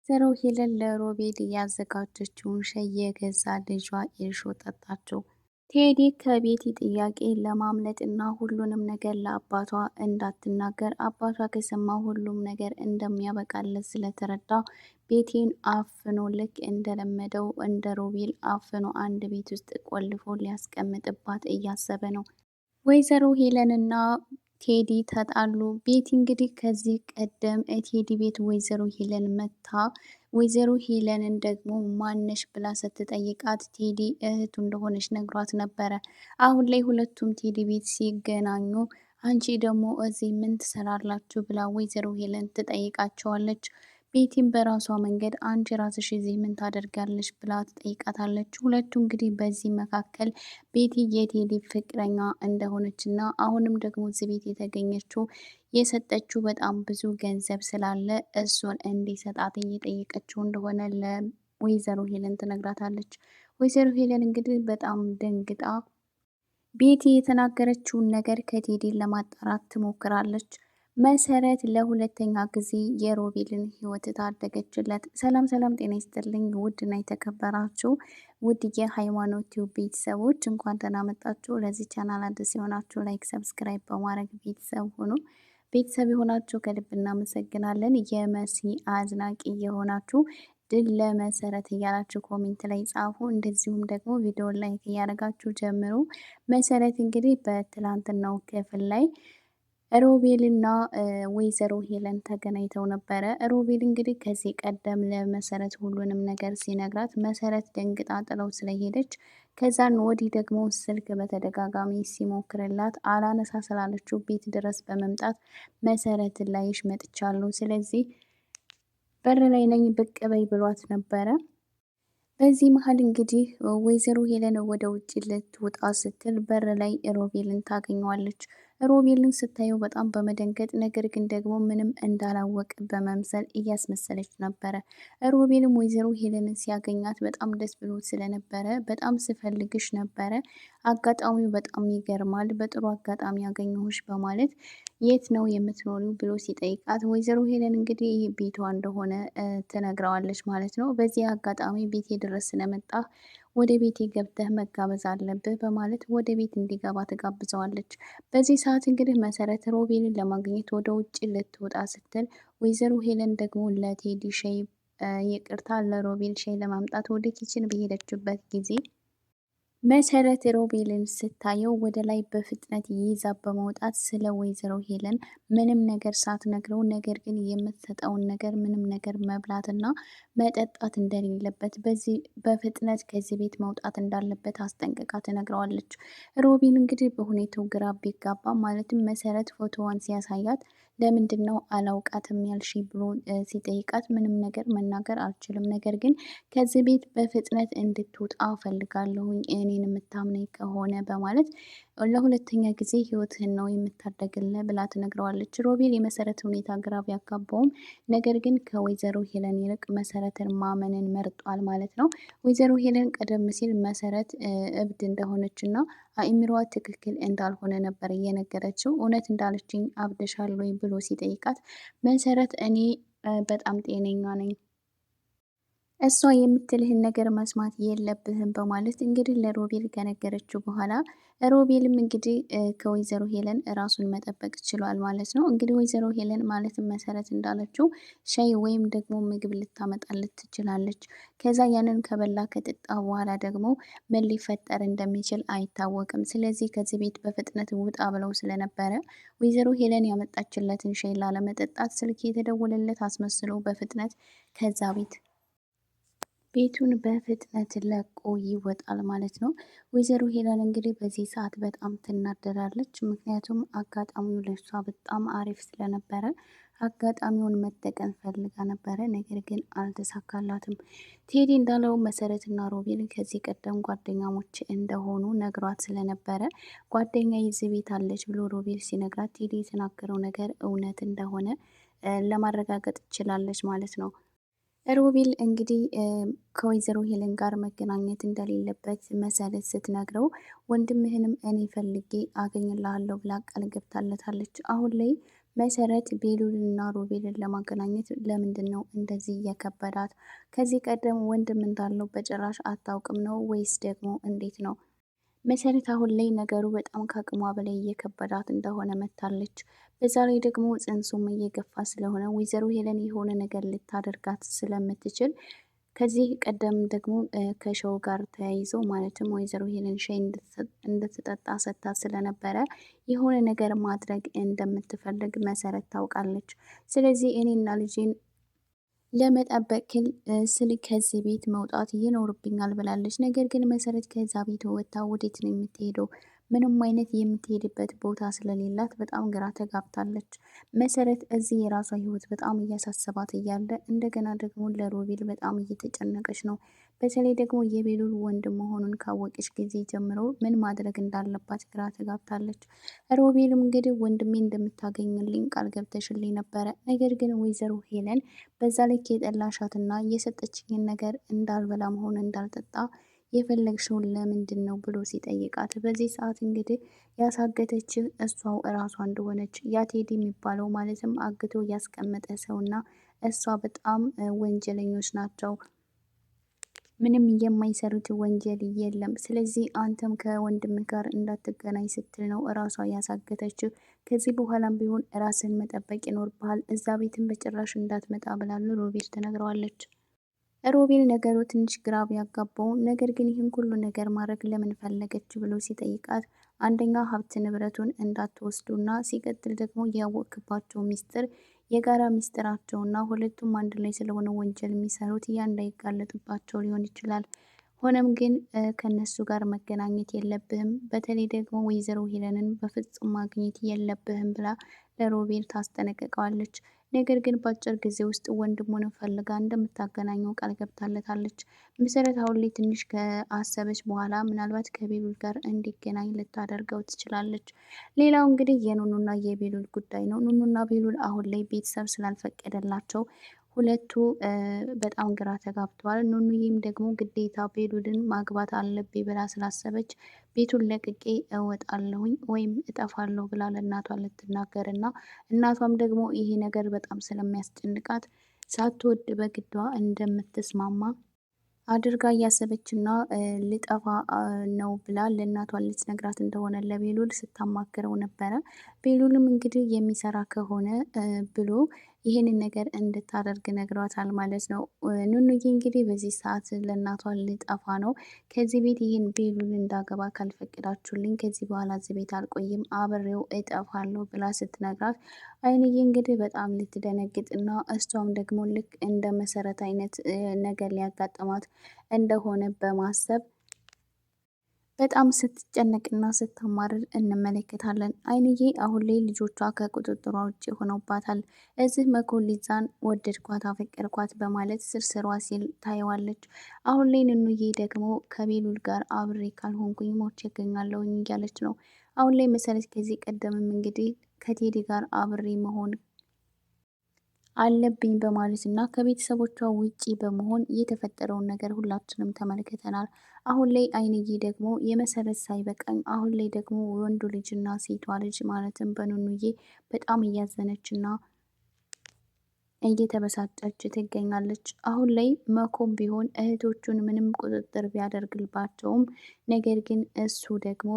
ወይዘሮ ሄለን ለሮቤል ያዘጋጀችውን ሻይ የገዛ ልጇ ኤልሾ ጠጣችው። ቴዲ ከቤቲ ጥያቄ ለማምለጥ እና ሁሉንም ነገር ለአባቷ እንዳትናገር አባቷ ከሰማ ሁሉም ነገር እንደሚያበቃለት ስለተረዳ ቤቲን አፍኖ ልክ እንደለመደው እንደ ሮቤል አፍኖ አንድ ቤት ውስጥ ቆልፎ ሊያስቀምጥባት እያሰበ ነው። ወይዘሮ ሄለንና ቴዲ ተጣሉ። ቤቲ እንግዲህ ከዚህ ቀደም ቴዲ ቤት ወይዘሮ ሄለን መታ ወይዘሮ ሄለንን ደግሞ ማነሽ ብላ ስትጠይቃት ቴዲ እህቱ እንደሆነች ነግሯት ነበረ። አሁን ላይ ሁለቱም ቴዲ ቤት ሲገናኙ አንቺ ደግሞ እዚህ ምን ትሰራላችሁ ብላ ወይዘሮ ሄለን ትጠይቃቸዋለች። ቤቲም በራሷ መንገድ አንቺ ራስሽ እዚህ ምን ታደርጋለች ብላ ትጠይቃታለች። ሁለቱ እንግዲህ በዚህ መካከል ቤቲ የቴዲ ፍቅረኛ እንደሆነች እና አሁንም ደግሞ እዚህ ቤት የተገኘችው የሰጠችው በጣም ብዙ ገንዘብ ስላለ እሱን እንዲሰጣት እየጠየቀችው እንደሆነ ለወይዘሮ ሄለን ትነግራታለች። ወይዘሮ ሄለን እንግዲህ በጣም ደንግጣ ቤቲ የተናገረችውን ነገር ከቴዲን ለማጣራት ትሞክራለች። መሰረት ለሁለተኛ ጊዜ የሮቤልን ህይወት ታደገችለት። ሰላም ሰላም፣ ጤና ይስጥልኝ ውድና የተከበራችሁ ውድ የሃይማኖት ቲዩብ ቤተሰቦች እንኳን ደህና መጣችሁ። ለዚህ ቻናል አዲስ የሆናችሁ ላይክ፣ ሰብስክራይብ በማድረግ ቤተሰብ ሁኑ። ቤተሰብ የሆናችሁ ከልብ እናመሰግናለን። የመሲ አዝናቂ የሆናችሁ ድል ለመሰረት እያላችሁ ኮሜንት ላይ ጻፉ። እንደዚሁም ደግሞ ቪዲዮ ላይክ እያደረጋችሁ ጀምሩ። መሰረት እንግዲህ በትላንትናው ክፍል ላይ ሮቤልና ወይዘሮ ሄለን ተገናኝተው ነበረ። ሮቤል እንግዲህ ከዚህ ቀደም ለመሰረት ሁሉንም ነገር ሲነግራት መሰረት ደንግጣ ጥለው ስለሄደች ከዛን ወዲህ ደግሞ ስልክ በተደጋጋሚ ሲሞክርላት አላነሳ ስላለችው ቤት ድረስ በመምጣት መሰረት ላይሽ መጥቻለሁ፣ ስለዚህ በር ላይ ነኝ ብቅ በይ ብሏት ነበረ። በዚህ መሀል እንግዲህ ወይዘሮ ሄለን ወደ ውጭ ልትወጣ ስትል በር ላይ ሮቤልን ታገኘዋለች። ሮቤልን ስታየው በጣም በመደንገጥ ነገር ግን ደግሞ ምንም እንዳላወቅ በመምሰል እያስመሰለች ነበረ። ሮቤልም ወይዘሮ ሄለንን ሲያገኛት በጣም ደስ ብሎት ስለነበረ በጣም ስፈልግሽ ነበረ፣ አጋጣሚው በጣም ይገርማል፣ በጥሩ አጋጣሚ ያገኘሁሽ በማለት የት ነው የምትኖሪው ብሎ ሲጠይቃት ወይዘሮ ሄለን እንግዲህ ይህ ቤቷ እንደሆነ ትነግረዋለች ማለት ነው። በዚህ አጋጣሚ ቤቴ ድረስ ስለመጣ ወደ ቤቴ ገብተህ መጋበዝ አለብህ በማለት ወደ ቤት እንዲገባ ትጋብዘዋለች። በዚህ ሰዓት እንግዲህ መሰረት ሮቤልን ለማግኘት ወደ ውጭ ልትወጣ ስትል ወይዘሮ ሄለን ደግሞ ለቴዲ ሻይ ይቅርታ ለሮቤል ሻይ ለማምጣት ወደ ኪችን በሄደችበት ጊዜ መሰረት ሮቤልን ስታየው ወደ ላይ በፍጥነት ይዛ በመውጣት ስለ ወይዘሮ ሄለን ምንም ነገር ሳትነግረው ነገር ግን የምትሰጠውን ነገር ምንም ነገር መብላትና መጠጣት እንደሌለበት በዚህ በፍጥነት ከዚህ ቤት መውጣት እንዳለበት አስጠንቅቃ ትነግረዋለች። ሮቤል እንግዲህ በሁኔታው ግራ ቢጋባ ማለትም መሰረት ፎቶዋን ሲያሳያት ለምንድን ነው አላውቃትም ያልሺ ብሎ ሲጠይቃት ምንም ነገር መናገር አልችልም፣ ነገር ግን ከዚህ ቤት በፍጥነት እንድትወጣ ፈልጋለሁኝ እኔን የምታምነኝ ከሆነ በማለት ለሁለተኛ ጊዜ ህይወትህን ነው የምታደግልህ ብላ ትነግረዋለች። ሮቤል የመሰረት ሁኔታ ግራ ቢያጋባውም ነገር ግን ከወይዘሮ ሄለን ይልቅ መሰረትን ማመንን መርጧል ማለት ነው። ወይዘሮ ሄለን ቀደም ሲል መሰረት እብድ እንደሆነች እና አእምሮዋ ትክክል እንዳልሆነ ነበር እየነገረችው። እውነት እንዳለችኝ አብደሻል ወይ ብሎ ሲጠይቃት መሰረት እኔ በጣም ጤነኛ ነኝ፣ እሷ የምትልህን ነገር መስማት የለብህም በማለት እንግዲህ ለሮቤል ከነገረችው በኋላ ሮቤልም እንግዲህ ከወይዘሮ ሄለን ራሱን መጠበቅ ችሏል ማለት ነው። እንግዲህ ወይዘሮ ሄለን ማለትም መሰረት እንዳለችው ሻይ ወይም ደግሞ ምግብ ልታመጣለት ትችላለች። ከዛ ያንን ከበላ ከጠጣ በኋላ ደግሞ ምን ሊፈጠር እንደሚችል አይታወቅም። ስለዚህ ከዚህ ቤት በፍጥነት ውጣ ብለው ስለነበረ ወይዘሮ ሄለን ያመጣችለትን ሻይ ላለመጠጣት ስልክ የተደወለለት አስመስሎ በፍጥነት ከዛ ቤቱን በፍጥነት ለቆ ይወጣል ማለት ነው። ወይዘሮ ሄለን እንግዲህ በዚህ ሰዓት በጣም ትናደዳለች። ምክንያቱም አጋጣሚው ለሷ በጣም አሪፍ ስለነበረ አጋጣሚውን መጠቀም ፈልጋ ነበረ፣ ነገር ግን አልተሳካላትም። ቴዲ እንዳለው መሰረትና ሮቤል ከዚህ ቀደም ጓደኛሞች እንደሆኑ ነግሯት ስለነበረ ጓደኛ ይዝ ቤት አለች ብሎ ሮቤል ሲነግራት ቴዲ የተናገረው ነገር እውነት እንደሆነ ለማረጋገጥ ትችላለች ማለት ነው። ሮቤል እንግዲህ ከወይዘሮ ሄለን ጋር መገናኘት እንደሌለበት መሰረት ስትነግረው ወንድምህንም እኔ ፈልጌ አገኝልሃለሁ ብላ ቃል ገብታለታለች። አሁን ላይ መሰረት ቤሉልና ሮቤልን ለማገናኘት ለምንድን ነው እንደዚህ የከበዳት? ከዚህ ቀደም ወንድም እንዳለው በጭራሽ አታውቅም ነው ወይስ ደግሞ እንዴት ነው? መሰረት አሁን ላይ ነገሩ በጣም ከአቅሟ በላይ እየከበዳት እንደሆነ መታለች። በዛ ላይ ደግሞ ጽንሱም እየገፋ ስለሆነ ወይዘሮ ሄለን የሆነ ነገር ልታደርጋት ስለምትችል ከዚህ ቀደም ደግሞ ከሸው ጋር ተያይዞ ማለትም ወይዘሮ ሄለን ሻይ እንድትጠጣ ሰጥታት ስለነበረ የሆነ ነገር ማድረግ እንደምትፈልግ መሰረት ታውቃለች። ስለዚህ እኔና ልጄን ለመጠበቅ ስል ከዚህ ቤት መውጣት ይኖርብኛል ብላለች። ነገር ግን መሰረት ከዛ ቤት ወጥታ ወዴት ነው የምትሄደው? ምንም አይነት የምትሄድበት ቦታ ስለሌላት በጣም ግራ ተጋብታለች። መሰረት እዚህ የራሷ ህይወት በጣም እያሳሰባት እያለ እንደገና ደግሞ ለሮቤል በጣም እየተጨነቀች ነው። በተለይ ደግሞ የቤሉል ወንድም መሆኑን ካወቀች ጊዜ ጀምሮ ምን ማድረግ እንዳለባት ግራ ተጋብታለች። ሮቤልም እንግዲህ ወንድሜ እንደምታገኝልኝ ቃል ገብተሽልኝ ነበረ፣ ነገር ግን ወይዘሮ ሄለን በዛ ልክ የጠላሻትና የሰጠችኝን ነገር እንዳልበላ መሆን እንዳልጠጣ የፈለግሽውን ለምንድን ነው ብሎ ሲጠይቃት፣ በዚህ ሰዓት እንግዲህ ያሳገተች እሷው እራሷ እንደሆነች ያ ቴዲ የሚባለው ማለትም አግቶ ያስቀመጠ ሰውና እሷ በጣም ወንጀለኞች ናቸው። ምንም የማይሰሩት ወንጀል የለም። ስለዚህ አንተም ከወንድም ጋር እንዳትገናኝ ስትል ነው እራሷ ያሳገተችው። ከዚህ በኋላም ቢሆን ራስን መጠበቅ ይኖርብሃል፣ እዛ ቤትን በጭራሽ እንዳትመጣ ብላሉ ሮቤል ትነግረዋለች። ሮቤል ነገሩ ትንሽ ግራ ቢያጋባውም ነገር ግን ይህን ሁሉ ነገር ማድረግ ለምን ፈለገች ብሎ ሲጠይቃት አንደኛ ሀብት ንብረቱን እንዳትወስዱና ሲቀጥል ደግሞ ያወቅባቸው ሚስጥር የጋራ ሚስጥራቸውና ሁለቱም አንድ ላይ ስለሆነ ወንጀል የሚሰሩት ያ እንዳይጋለጥባቸው ሊሆን ይችላል። ሆነም ግን ከነሱ ጋር መገናኘት የለብህም፣ በተለይ ደግሞ ወይዘሮ ሄለንን በፍጹም ማግኘት የለብህም ብላ ለሮቤል ታስጠነቅቀዋለች። ነገር ግን በአጭር ጊዜ ውስጥ ወንድሙን ፈልጋ እንደምታገናኘው ቃል ገብታለታለች። መሰረት አሁን ላይ ትንሽ ከአሰበች በኋላ ምናልባት ከቤሉል ጋር እንዲገናኝ ልታደርገው ትችላለች። ሌላው እንግዲህ የኑኑና የቤሉል ጉዳይ ነው። ኑኑና ቤሉል አሁን ላይ ቤተሰብ ስላልፈቀደላቸው ሁለቱ በጣም ግራ ተጋብተዋል። ኑኑዬም ደግሞ ግዴታ ቤሉልን ማግባት አለብኝ ብላ ስላሰበች ቤቱን ለቅቄ እወጣለሁኝ ወይም እጠፋለሁ ብላ ለእናቷ ልትናገር እና እናቷም ደግሞ ይሄ ነገር በጣም ስለሚያስጨንቃት ሳትወድ በግዷ እንደምትስማማ አድርጋ እያሰበችና ልጠፋ ነው ብላ ለእናቷ ልትነግራት እንደሆነ ለቤሉል ስታማክረው ነበረ። ቤሉልም እንግዲህ የሚሰራ ከሆነ ብሎ ይህንን ነገር እንድታደርግ ነግሯታል ማለት ነው። ኑኑዬ እንግዲህ በዚህ ሰዓት ለእናቷ ልጠፋ ነው፣ ከዚህ ቤት ይህን ቤሉል እንዳገባ ካልፈቀዳችሁልኝ ከዚህ በኋላ እዚህ ቤት አልቆይም፣ አብሬው እጠፋለሁ ብላ ስትነግራት አይንዬ እንግዲህ በጣም ልትደነግጥና እሷም ደግሞ ልክ እንደ መሰረት አይነት ነገር ሊያጋጥማት እንደሆነ በማሰብ በጣም ስትጨነቅና ስታማርር እንመለከታለን። አይንዬ አሁን ላይ ልጆቿ ከቁጥጥሯ ውጭ ሆነውባታል። እዚህ መኮሊዛን ወደድኳት፣ አፈቀርኳት በማለት ስርስሯ ሲል ታየዋለች። አሁን ላይ ንኑዬ ደግሞ ከቤሉል ጋር አብሬ ካልሆንኩኝ ሞቼ እገኛለሁኝ እያለች ነው። አሁን ላይ መሰረት ከዚህ ቀደምም እንግዲህ ከቴዲ ጋር አብሬ መሆን አለብኝ በማለት እና ከቤተሰቦቿ ውጪ በመሆን የተፈጠረውን ነገር ሁላችንም ተመልክተናል። አሁን ላይ አይንዬ ደግሞ የመሰረት ሳይበቃኝ አሁን ላይ ደግሞ ወንዱ ልጅና ሴቷ ልጅ ማለትም በኑኑዬ በጣም እያዘነችና እየተበሳጨች ትገኛለች። አሁን ላይ መኮም ቢሆን እህቶቹን ምንም ቁጥጥር ቢያደርግባቸውም ነገር ግን እሱ ደግሞ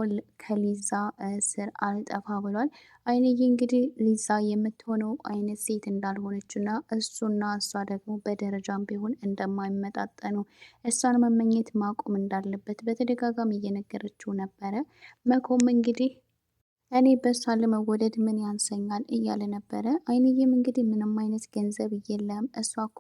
ከሊዛ ስር አልጠፋ ብሏል። አይንዬ እንግዲህ ሊዛ የምትሆነው አይነት ሴት እንዳልሆነች እና እሱና እሷ ደግሞ በደረጃም ቢሆን እንደማይመጣጠኑ እሷን መመኘት ማቆም እንዳለበት በተደጋጋሚ እየነገረችው ነበረ። መኮም እንግዲህ እኔ በእሷ ለመወደድ ምን ያንሰኛል እያለ ነበረ። አይንዬም እንግዲህ ምንም አይነት ገንዘብ የለም፣ እሷ እኮ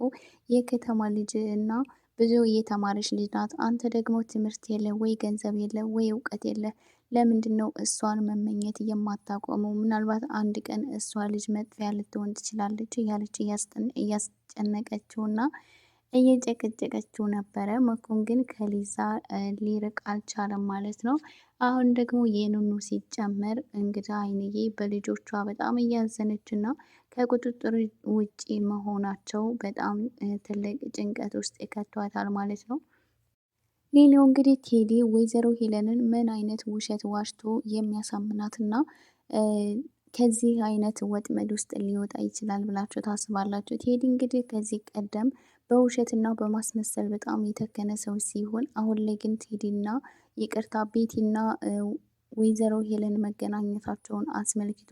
የከተማ ልጅ እና ብዙ የተማረች ልጅ ናት። አንተ ደግሞ ትምህርት የለ ወይ ገንዘብ የለ ወይ እውቀት የለ፣ ለምንድን ነው እሷን መመኘት የማታቆመው? ምናልባት አንድ ቀን እሷ ልጅ መጥፊያ ልትሆን ትችላለች እያለች እያስጨነቀችውና እየጨቀጨቀችው ነበረ። መኮን ግን ከሊዛ ሊርቅ አልቻለም ማለት ነው። አሁን ደግሞ የኑኑ ሲጨመር እንግዳ አይንዬ በልጆቿ በጣም እያዘነች እና ከቁጥጥር ውጪ መሆናቸው በጣም ትልቅ ጭንቀት ውስጥ ይከቷታል ማለት ነው። ሌላው እንግዲህ ቴዲ ወይዘሮ ሄለንን ምን አይነት ውሸት ዋሽቶ የሚያሳምናትና ከዚህ አይነት ወጥመድ ውስጥ ሊወጣ ይችላል ብላችሁ ታስባላችሁ? ቴዲ እንግዲህ ከዚህ ቀደም በውሸትና በማስመሰል በጣም የተከነ ሰው ሲሆን አሁን ላይ ግን ቴዲና ይቅርታ ቤቲና ወይዘሮ ሄለን መገናኘታቸውን አስመልክቶ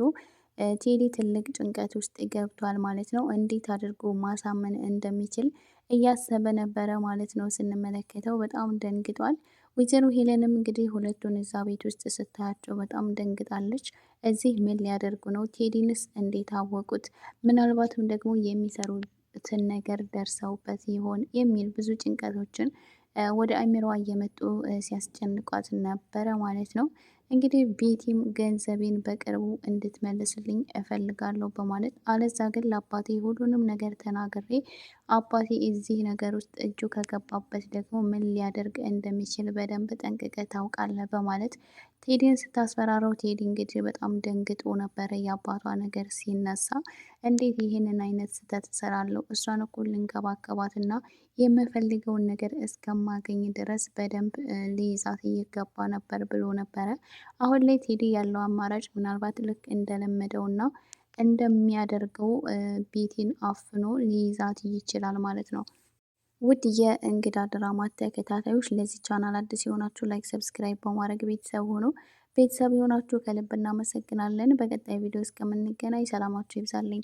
ቴዲ ትልቅ ጭንቀት ውስጥ ገብቷል ማለት ነው። እንዴት አድርጎ ማሳመን እንደሚችል እያሰበ ነበረ ማለት ነው። ስንመለከተው በጣም ደንግጧል። ወይዘሮ ሄለንም እንግዲህ ሁለቱን እዛ ቤት ውስጥ ስታያቸው በጣም ደንግጣለች። እዚህ ምን ሊያደርጉ ነው? ቴዲንስ እንዴት አወቁት? ምናልባትም ደግሞ የሚሰሩትን ነገር ደርሰውበት ይሆን የሚል ብዙ ጭንቀቶችን ወደ አእምሮዋ እየመጡ ሲያስጨንቋት ነበረ ማለት ነው። እንግዲህ ቤቲም ገንዘቤን በቅርቡ እንድትመልስልኝ እፈልጋለሁ በማለት አለዛ ግን ለአባቴ ሁሉንም ነገር ተናግሬ አባቴ እዚህ ነገር ውስጥ እጁ ከገባበት ደግሞ ምን ሊያደርግ እንደሚችል በደንብ ጠንቅቀ ታውቃለህ በማለት ቴዲን ስታስፈራረው ቴዲ እንግዲህ በጣም ደንግጦ ነበረ። የአባቷ ነገር ሲነሳ እንዴት ይህንን አይነት ስህተት እሰራለሁ? እሷን እኮ ልንከባከባትና የምፈልገውን ነገር እስከማገኝ ድረስ በደንብ ሊይዛት እየገባ ነበር ብሎ ነበረ። አሁን ላይ ቴዲ ያለው አማራጭ ምናልባት ልክ እንደለመደውና እንደሚያደርገው ቤቲን አፍኖ ሊይዛት ይችላል ማለት ነው። ውድ የእንግዳ ድራማ ተከታታዮች ለዚህ ቻናል አዲስ የሆናችሁ ላይክ፣ ሰብስክራይብ በማድረግ ቤተሰብ ሆኖ ቤተሰብ የሆናችሁ ከልብ እናመሰግናለን። በቀጣይ ቪዲዮ እስከምንገናኝ ሰላማችሁ ይብዛልኝ።